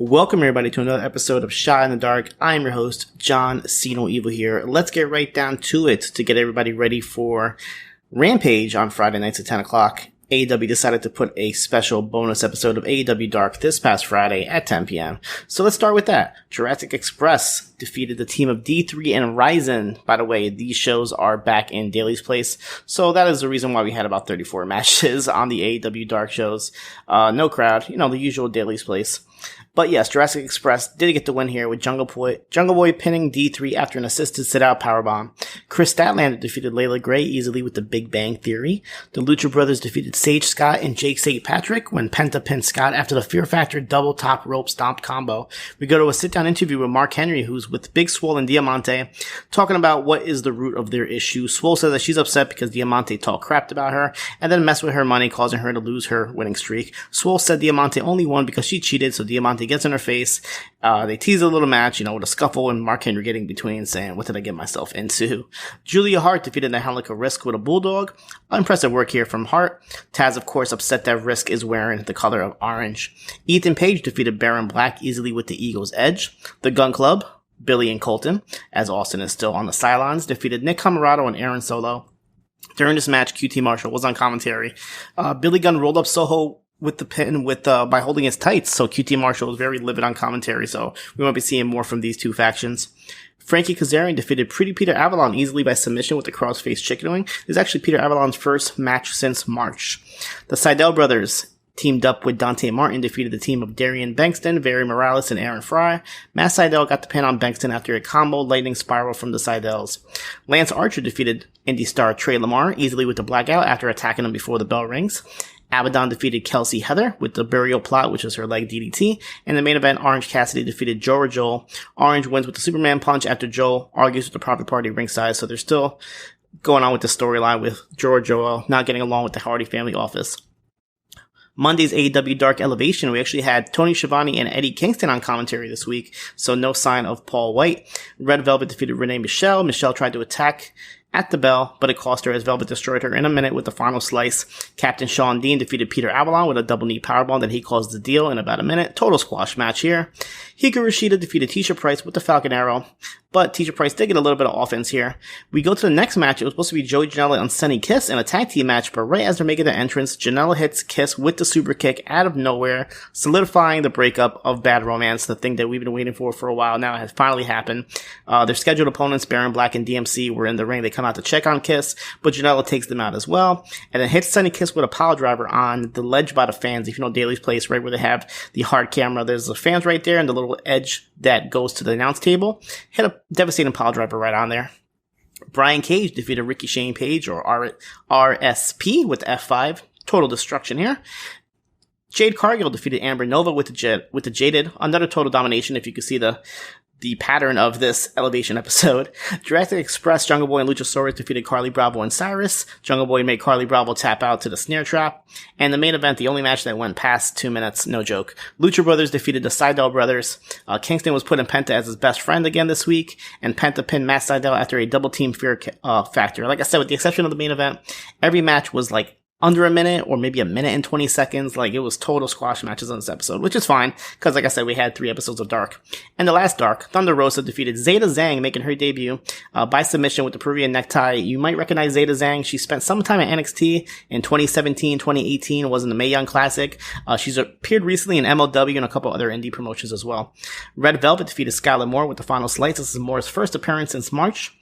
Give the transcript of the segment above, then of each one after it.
Welcome everybody to another episode of Shot in the Dark. I am your host, John Siino Evil here. Let's get right down to it to get everybody ready for Rampage on Friday nights at 10 o'clock. AEW decided to put a special bonus episode of AEW Dark this past Friday at 10 p.m. So let's start with that. Jurassic Express defeated the team of D3 and Ryzen. By the way, these shows are back in Daly's place. So that is the reason why we had about 34 matches on the AEW Dark shows. No crowd, the usual Daly's place. But yes, Jurassic Express did get the win here with Jungle Boy pinning D3 after an assisted sit-out powerbomb. Chris Statlander defeated Layla Gray easily with the Big Bang Theory. The Lucha Brothers defeated Sage Scott and Jake St. Patrick when Penta pinned Scott after the Fear Factor double top rope stomp combo. We go to a sit-down interview with Mark Henry, who's with Big Swole and Diamante, talking about what is the root of their issue. Swole says that she's upset because Diamante talked crap about her and then messed with her money, causing her to lose her winning streak. Swole said Diamante only won because she cheated, so Diamante gets in her face. They tease a little match, with a scuffle and Mark Henry getting between saying, what did I get myself into? Julia Hart defeated Angelica Risk with a bulldog. Impressive work here from Hart. Taz, of course, upset that Risk is wearing the color of orange. Ethan Page defeated Baron Black easily with the Eagle's Edge. The Gun Club, Billy and Colton, as Austin is still on the sidelines, defeated Nick Camarado and Aaron Solo. During this match, QT Marshall was on commentary. Billy Gunn rolled up Soho with the pin by holding his tights. So QT Marshall was very livid on commentary. So we won't be seeing more from these two factions. Frankie Kazarian defeated Pretty Peter Avalon easily by submission with the crossface chicken wing. This is actually Peter Avalon's first match since March. The Seidel brothers teamed up with Dante Martin, defeated the team of Darian Bankston, Very Morales, and Aaron Fry. Matt Seidel got the pin on Bankston after a combo lightning spiral from the Seidels. Lance Archer defeated indie star Trey Lamar easily with the blackout after attacking him before the bell rings. Abaddon defeated Kelsey Heather with the burial plot, which is her leg DDT. In the main event, Orange Cassidy defeated Joe Joel. Orange wins with the Superman punch after Joel argues with the Private Party ringside. So they're still going on with the storyline with Joe Joel not getting along with the Hardy family office. Monday's AEW Dark Elevation, we actually had Tony Schiavone and Eddie Kingston on commentary this week, so no sign of Paul White. Red Velvet defeated Renee Michelle. Michelle tried to attack at the bell, but it cost her as Velvet destroyed her in a minute with the final slice. Captain Sean Dean defeated Peter Avalon with a double knee powerbomb that he caused the deal in about a minute. Total squash match here. Hikaru Shida defeated Tisha Price with the Falcon Arrow, but Tisha Price did get a little bit of offense here. We go to the next match. It was supposed to be Joey Janela and Sonny Kiss in a tag team match, but right as they're making their entrance, Janela hits Kiss with the super kick out of nowhere, solidifying the breakup of Bad Romance, the thing that we've been waiting for a while now. It has finally happened. Their scheduled opponents, Baron Black and DMC, were in the ring. They come out to check on Kiss, but Janela takes them out as well, and then hits Sonny Kiss with a pile driver on the ledge by the fans. If you know Daly's place, right where they have the hard camera, there's the fans right there and the little edge that goes to the announce table. Hit a devastating pile driver right on there. Brian Cage defeated Ricky Shane Page, or RSP, with F5. Total destruction here. Jade Cargill defeated Amber Nova with the Jaded. Another total domination, if you can see the pattern of this Elevation episode. Jurassic Express, Jungle Boy, and Luchasaurus defeated Carly Bravo and Cyrus. Jungle Boy made Carly Bravo tap out to the snare trap. And the main event, the only match that went past 2 minutes, no joke. Lucha Brothers defeated the Seidel brothers. Kingston was put in Penta as his best friend again this week, and Penta pinned Matt Seidel after a double team Fear Factor. Like I said, with the exception of the main event, every match was like under a minute or maybe a minute and 20 seconds. Like, it was total squash matches on this episode, which is fine because, like I said, we had 3 episodes of Dark. And the last Dark, Thunder Rosa defeated Zeda Zhang, making her debut by submission with the Peruvian necktie. You might recognize Zeda Zhang. She spent some time at NXT in 2017, 2018, was in the Mae Young Classic. She's appeared recently in MLW and a couple other indie promotions as well. Red Velvet defeated Skylar Moore with the final slice. This is Moore's first appearance since March.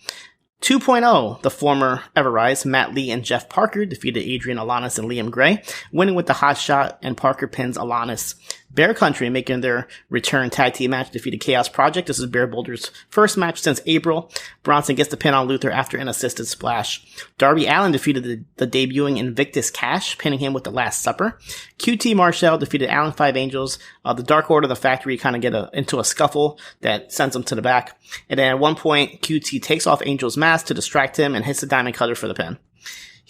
2.0, the former Everrise, Matt Lee and Jeff Parker defeated Adrian Alanis and Liam Gray, winning with the hot shot, and Parker pins Alanis. Bear Country, making their return tag team match, defeated Chaos Project. This is Bear Boulder's first match since April. Bronson gets the pin on Luther after an assisted splash. Darby Allin defeated the debuting Invictus Cash, pinning him with the Last Supper. QT Marshall defeated Allen 5 Angels. The Dark Order, the Factory, kind of get into a scuffle that sends them to the back. And then at one point, QT takes off Angel's mask to distract him and hits the Diamond Cutter for the pin.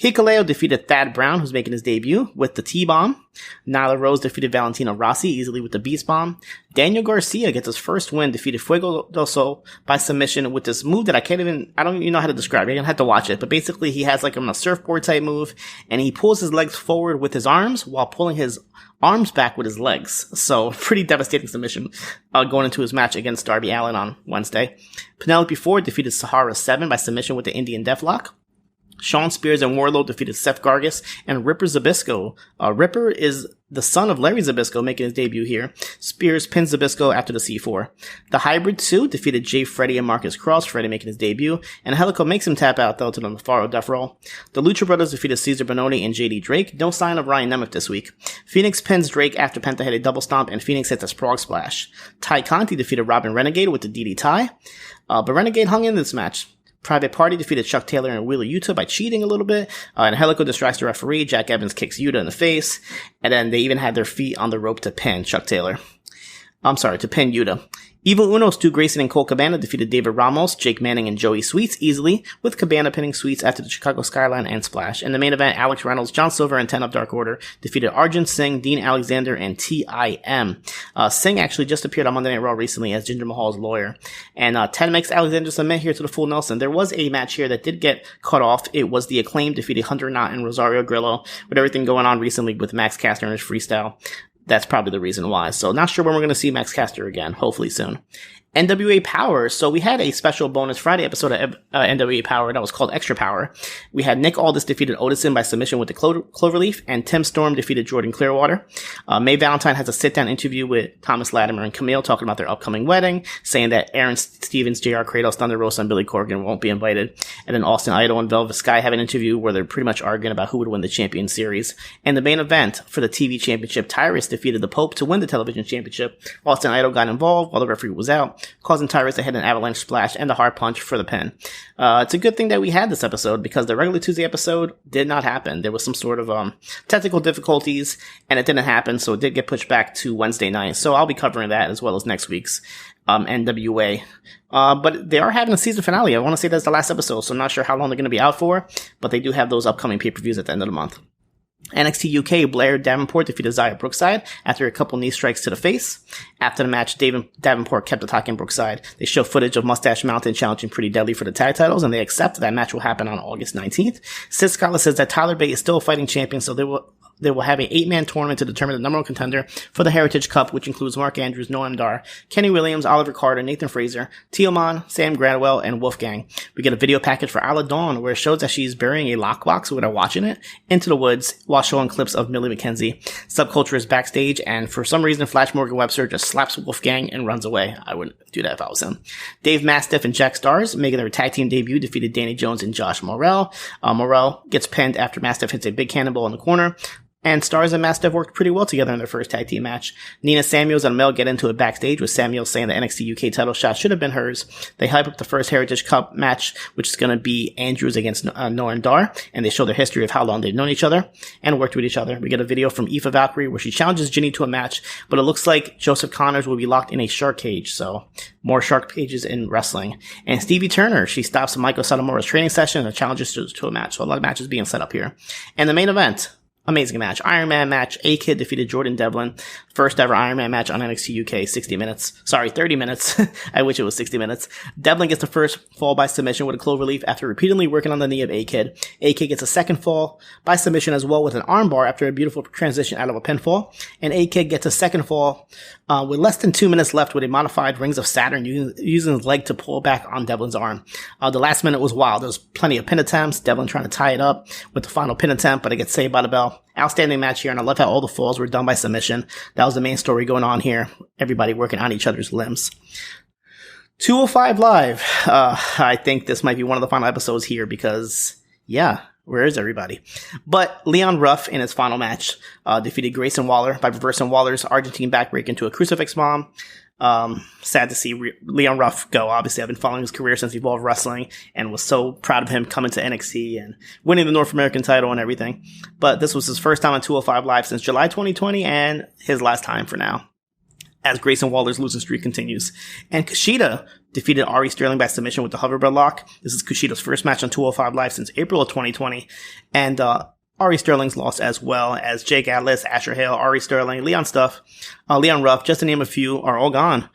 Hikuleo defeated Thad Brown, who's making his debut, with the T-Bomb. Nyla Rose defeated Valentina Rossi easily with the Beast Bomb. Daniel Garcia gets his first win, defeated Fuego del Sol by submission with this move that I don't even know how to describe it. You're gonna have to watch it. But basically, he has like a surfboard type move, and he pulls his legs forward with his arms while pulling his arms back with his legs. So, pretty devastating submission going into his match against Darby Allin on Wednesday. Penelope Ford defeated Sahara 7 by submission with the Indian Deathlock. Shawn Spears and Wardlow defeated Seth Gargis and Ripper Zbyszko. Ripper is the son of Larry Zbyszko making his debut here. Spears pins Zbyszko after the C4. The Hybrid 2 defeated Jay Freddy and Marcus Cross, Freddy making his debut, and Helico makes him tap out though to the Mafaro Death Roll. The Lucha Brothers defeated Cesar Bononi and JD Drake. No sign of Ryan Nemeth this week. Phoenix pins Drake after Penta hit a double stomp, and Phoenix hits a Frog Splash. Ty Conti defeated Robin Renegade with the DD tie, but Renegade hung in this match. Private Party defeated Chuck Taylor and Wheeler Yuta by cheating a little bit. And Helico distracts the referee. Jack Evans kicks Yuta in the face. And then they even had their feet on the rope to pin Chuck Taylor. To pin Yuta. Evil Uno, Stu Grayson, and Cole Cabana defeated David Ramos, Jake Manning, and Joey Sweets easily, with Cabana pinning Sweets after the Chicago Skyline and Splash. In the main event, Alex Reynolds, John Silver, and 10 Up Dark Order defeated Arjun Singh, Dean Alexander, and TIM. Singh actually just appeared on Monday Night Raw recently as Jinder Mahal's lawyer. And 10 makes Alexander submit here to the full Nelson. There was a match here that did get cut off. It was the Acclaim defeated Hunter Knott and Rosario Grillo, with everything going on recently with Max Caster and his freestyle. That's probably the reason why. So not sure when we're going to see Max Caster again. Hopefully soon. NWA Powerrr. So we had a special bonus Friday episode of NWA Powerrr that was called Extra Power. We had Nick Aldis defeated Odison by submission with the Cloverleaf, and Tim Storm defeated Jordan Clearwater. May Valentine has a sit-down interview with Thomas Latimer and Camille talking about their upcoming wedding, saying that Aaron Stevens, JR Kratos, Thunder Rosa, and Billy Corgan won't be invited. And then Austin Idol and Velvet Sky have an interview where they're pretty much arguing about who would win the Champion Series. And the main event for the TV Championship, Tyrus defeated the Pope to win the Television Championship. Austin Idol got involved while the referee was out, causing Tyrus to hit an avalanche splash and a hard punch for the pin. It's a good thing that we had this episode because the regular Tuesday episode did not happen. There was some sort of technical difficulties and it didn't happen, so it did get pushed back to Wednesday night. So I'll be covering that as well as next week's NWA. But they are having a season finale. I want to say that's the last episode, so I'm not sure how long they're going to be out for, but they do have those upcoming pay-per-views at the end of the month. NXT UK, Blair Davenport defeated Xia Brookside after a couple knee strikes to the face. After the match, Davenport kept attacking Brookside. They show footage of Mustache Mountain challenging Pretty Deadly for the tag titles, and they accept that match will happen on August 19th. Sid Scala says that Tyler Bate is still a fighting champion, so they will have an 8-man tournament to determine the number one contender for the Heritage Cup, which includes Mark Andrews, Noam Dar, Kenny Williams, Oliver Carter, Nathan Fraser, Teoman, Sam Gradwell, and Wolfgang. We get a video package for Ala Dawn where it shows that she's burying a lockbox without watching it into the woods while showing clips of Millie McKenzie. Subculture is backstage, and for some reason, Flash Morgan Webster just slaps Wolfgang and runs away. I wouldn't do that if I was him. Dave Mastiff and Jack Stars, making their tag team debut, defeated Danny Jones and Josh Morrell. Morrell gets pinned after Mastiff hits a big cannonball in the corner. And Stars and Mastiff worked pretty well together in their first tag team match. Nina Samuels and Mel get into it backstage, with Samuels saying the NXT UK title shot should have been hers. They hype up the first Heritage Cup match, which is going to be Andrews against Noam Dar, and they show their history of how long they've known each other and worked with each other. We get a video from Aoife Valkyrie where she challenges Ginny to a match, but it looks like Joseph Connors will be locked in a shark cage, so more shark cages in wrestling. And Stevie Turner, she stops Meiko Satomura's training session and challenges to a match, so a lot of matches being set up here. And the main event, amazing match. Iron Man match. A-Kid defeated Jordan Devlin. First ever Iron Man match on NXT UK. 30 minutes. I wish it was 60 minutes. Devlin gets the first fall by submission with a cloverleaf after repeatedly working on the knee of A-Kid. A-Kid gets a second fall by submission as well with an armbar after a beautiful transition out of a pinfall. And A-Kid gets a second fall with less than 2 minutes left with a modified Rings of Saturn using his leg to pull back on Devlin's arm. The last minute was wild. There was plenty of pin attempts. Devlin trying to tie it up with the final pin attempt, but it gets saved by the bell. Outstanding match here, and I love how all the falls were done by submission. That was the main story going on here. Everybody working on each other's limbs. 205 Live. I think this might be one of the final episodes here because, yeah, where is everybody? But Leon Ruff in his final match defeated Grayson Waller by reversing Waller's Argentine backbreak into a crucifix bomb. Sad to see Leon Ruff go. Obviously, I've been following his career since Evolve Wrestling and was so proud of him coming to NXT and winning the North American title and everything. But this was his first time on 205 Live since July 2020 and his last time for now. as Grayson Waller's losing streak continues. And Kushida defeated Ari Sterling by submission with the hoverboard lock. This is Kushida's first match on 205 Live since April of 2020. And Ari Sterling's lost as well, as Jake Atlas, Asher Hale, Ari Sterling, Leon Ruff, just to name a few, are all gone.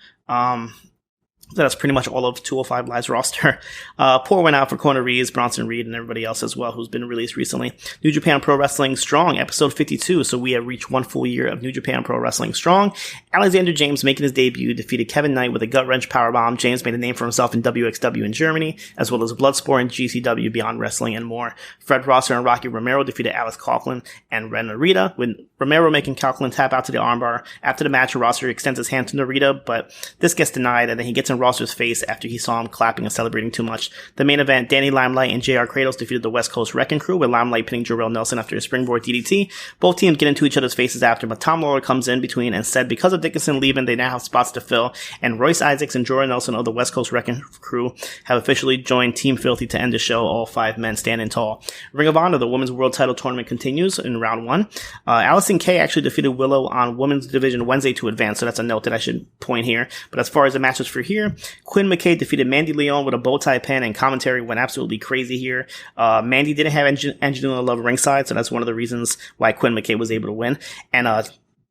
So that's pretty much all of 205 Live's roster. Poor went out for Corner Reeves, Bronson Reed, and everybody else as well who's been released recently. New Japan Pro Wrestling Strong, episode 52. So we have reached 1 full year of New Japan Pro Wrestling Strong. Alexander James, making his debut, defeated Kevin Knight with a gut-wrench powerbomb. James made a name for himself in WXW in Germany, as well as Bloodsport and GCW Beyond Wrestling and more. Fred Rosser and Rocky Romero defeated Alex Coughlin and Ren Narita, with Romero making Coughlin tap out to the armbar. After the match, Rosser extends his hand to Narita, but this gets denied, and then he gets in Rosser's face after he saw him clapping and celebrating too much. The main event, Danny Limelight and JR Kratos defeated the West Coast Wrecking Crew, with Limelight pinning Jarrell Nelson after a springboard DDT. Both teams get into each other's faces after, but Tom Lawler comes in between and said because of Dickinson leaving, they now have spots to fill, and Royce Isaacs and Jordan Nelson of the West Coast Wrecking Crew have officially joined Team Filthy to end the show, all 5 men standing tall. Ring of Honor, the Women's World Title Tournament continues in round 1. Allison Kay actually defeated Willow on Women's Division Wednesday to advance, so that's a note that I should point here. But as far as the matches for here, Quinn McKay defeated Mandy Leon with a bow tie pin, and commentary went absolutely crazy here. Mandy didn't have Angelina Love ringside, so that's one of the reasons why Quinn McKay was able to win. And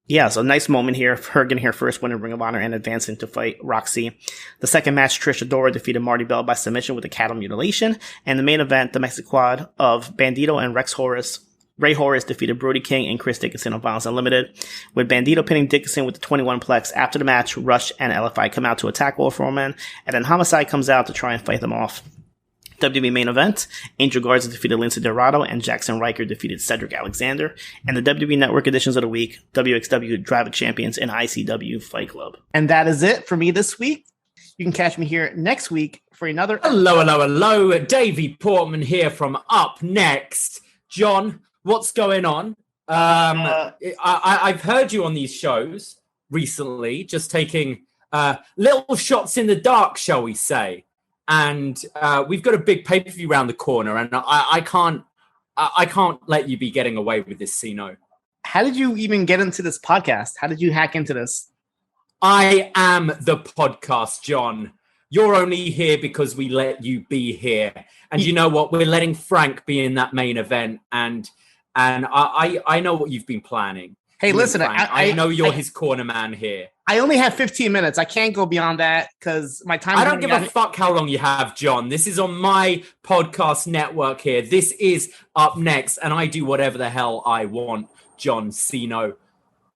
yeah, so nice moment here, her getting her first win in Ring of Honor and advancing to fight Roxy. The second match, Trish Adora defeated Marti Belle by submission with a cattle mutilation. And the main event, the MexiSquad of Bandito and Ray Horace defeated Brody King and Chris Dickinson on Violence Unlimited, with Bandito pinning Dickinson with the 21 plex. After the match, Rush and LFI come out to attack all 4 men, and then Homicide comes out to try and fight them off. WWE main event, Angel Garza defeated Lindsay Dorado, and Jackson Riker defeated Cedric Alexander. And the WWE Network editions of the week, WXW Drive the Champions and ICW Fight Club. And that is it for me this week. You can catch me here next week for another... Hello. Davey Portman here from Up Next. John, what's going on? I've heard you on these shows recently, just taking little shots in the dark, shall we say. And we've got a big pay-per-view around the corner, and I can't let you be getting away with this, Siino. How did you even get into this podcast? How did you hack into this? I am the podcast, John. You're only here because we let you be here. And you know what? We're letting Frank be in that main event, and I know what you've been planning. Hey, listen, I know you're his corner man here. I only have 15 minutes. I can't go beyond that because my time. I don't give a fuck how long you have, John. This is on my podcast network here. This is Up Next, and I do whatever the hell I want, John Siino.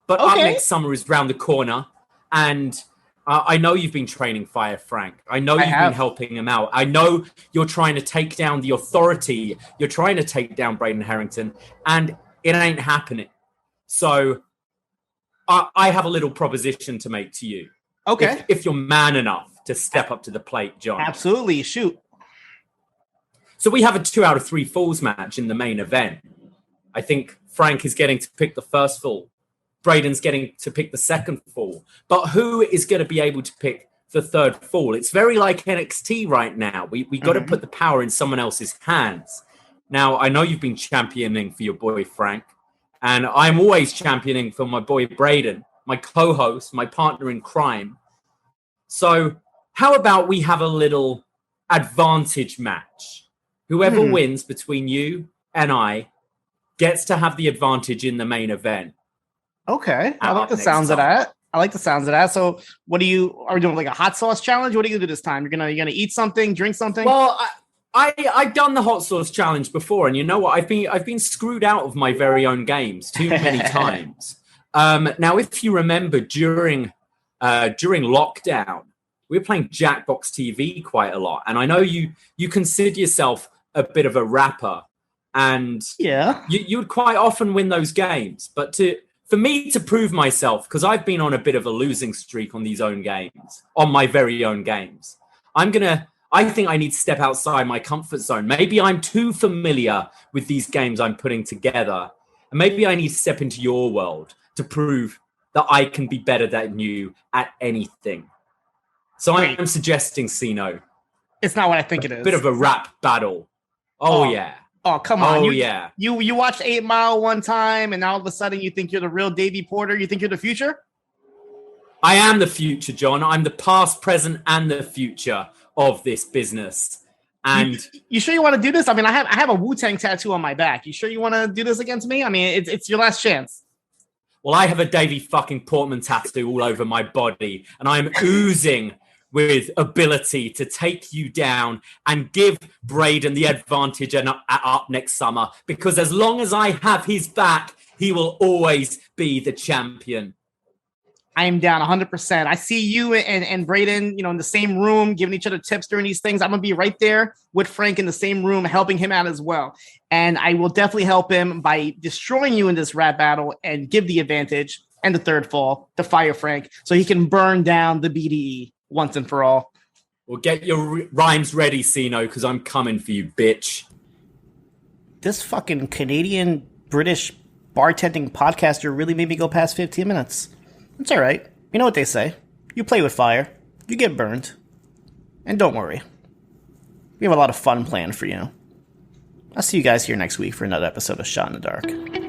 But okay. Up Next summer is round the corner, and I know you've been training Fire Frank. I know you've been helping him out. I know you're trying to take down the authority. You're trying to take down Braden Harrington, and it ain't happening. So I have a little proposition to make to you. Okay. If you're man enough to step up to the plate, John. Absolutely. Shoot. So we have a 2 out of 3 falls match in the main event. I think Frank is getting to pick the first fall. Braden's getting to pick the second fall. But who is going to be able to pick the third fall? It's very like NXT right now. We got to put the power in someone else's hands. Now, I know you've been championing for your boy Frank. And I'm always championing for my boy Braden, my co-host, my partner in crime. So how about we have a little advantage match? Whoever wins between you and I gets to have the advantage in the main event. Okay. I like the sounds of that. So what are we doing, like a hot sauce challenge? What are you gonna do this time? You're gonna eat something, drink something? Well, I've done the hot sauce challenge before, and you know what? I've been screwed out of my very own games too many times. Now, if you remember, during lockdown, we were playing Jackbox TV quite a lot, and I know you consider yourself a bit of a rapper, and you would quite often win those games. But for me to prove myself, because I've been on a bit of a losing streak on my very own games, I think I need to step outside my comfort zone. Maybe I'm too familiar with these games I'm putting together. And maybe I need to step into your world to prove that I can be better than you at anything. So I'm suggesting, Siino. It's not what I think it is. A bit of a rap battle. Oh, yeah. Oh, come on. Oh, yeah. You watched 8 Mile one time, and all of a sudden you think you're the real Davey Porter? You think you're the future? I am the future, John. I'm the past, present, and the future of this business. And you sure you want to do this? I mean, I have a Wu-Tang tattoo on my back. You sure you want to do this against me? I mean, it's your last chance. Well, I have a Davey fucking Portman tattoo all over my body, and I'm oozing with ability to take you down and give Braden the advantage up next summer, because as long as I have his back, he will always be the champion. I am down 100%. I see you and Braden, in the same room, giving each other tips during these things. I'm going to be right there with Frank in the same room, helping him out as well. And I will definitely help him by destroying you in this rap battle and give the advantage and the third fall to Fire Frank so he can burn down the BDE once and for all. Well, get your rhymes ready, Siino, because I'm coming for you, bitch. This fucking Canadian British bartending podcaster really made me go past 15 minutes. It's all right. You know what they say. You play with fire, you get burned. And don't worry. We have a lot of fun planned for you. I'll see you guys here next week for another episode of Shot in the Dark.